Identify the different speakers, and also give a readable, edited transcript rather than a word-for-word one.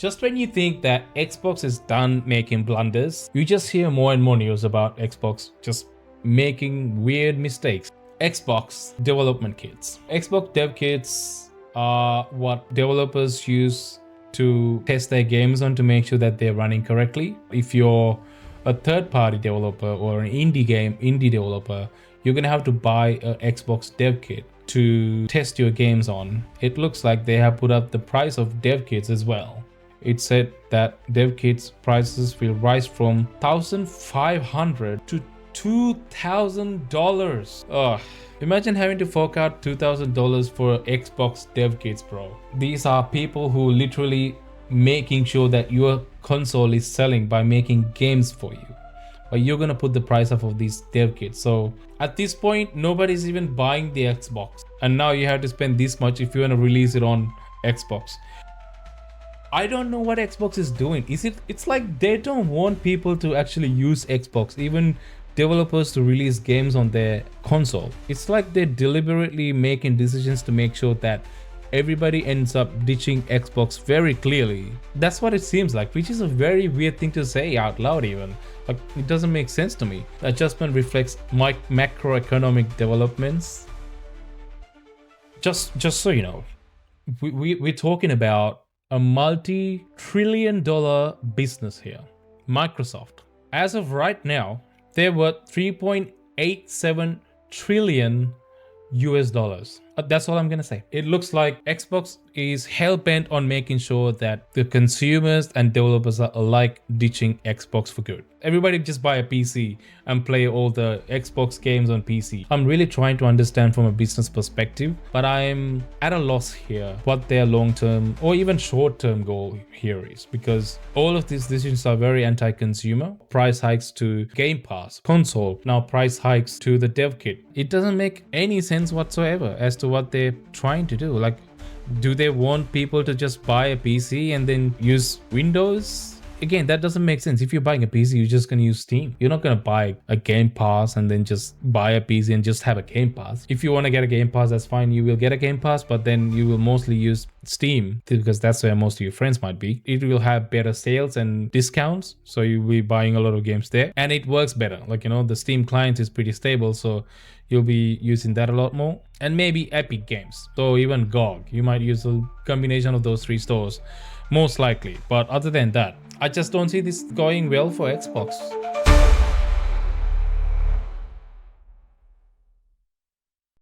Speaker 1: Just when you think that Xbox is done making blunders, you just hear more and more news about Xbox just making weird mistakes. Xbox development kits. Xbox dev kits are what developers use to test their games on to make sure that they're running correctly. If you're a third-party developer or an indie developer, you're gonna have to buy an Xbox dev kit to test your games on. It looks like they have put up the price of dev kits as well. It said that dev kits prices will rise from $1,500 to $2,000. Ugh. Imagine having to fork out $2,000 for Xbox dev kits, bro. These are people who literally making sure that your console is selling by making games for you. But you're gonna put the price up of these dev kits. So at this point, nobody's even buying the Xbox. And now you have to spend this much if you wanna release it on Xbox. I don't know what Xbox is doing. It's like they don't want people to actually use Xbox, even developers to release games on their console. It's like they're deliberately making decisions to make sure that everybody ends up ditching Xbox very clearly. That's what it seems like, which is a very weird thing to say out loud even. Like, it doesn't make sense to me. The adjustment reflects macroeconomic developments. Just so you know, we're talking about a multi-trillion-dollar business here. Microsoft. As of right now, they're worth 3.87 trillion US dollars. That's all I'm gonna say. It looks like Xbox is hell-bent on making sure that the consumers and developers are alike ditching Xbox for good. Everybody just buy a PC and play all the Xbox games on PC. I'm really trying to understand from a business perspective, but I'm at a loss here what their long-term or even short-term goal here is, because all of these decisions are very anti-consumer. Price hikes to Game Pass, console, now price hikes to the dev kit. It doesn't make any sense whatsoever as to what they're trying to do. Like, do they want people to just buy a PC and then use Windows? Again, that doesn't make sense. If you're buying a PC, you're just going to use Steam. You're not going to buy a Game Pass and then just buy a PC and just have a Game Pass. If you want to get a Game Pass, that's fine. You will get a Game Pass, but then you will mostly use Steam because that's where most of your friends might be. It will have better sales and discounts, so you'll be buying a lot of games there. And it works better. Like, you know, the Steam client is pretty stable, so you'll be using that a lot more. And maybe Epic Games, so even GOG. You might use a combination of those three stores, most likely. But other than that, I just don't see this going well for Xbox.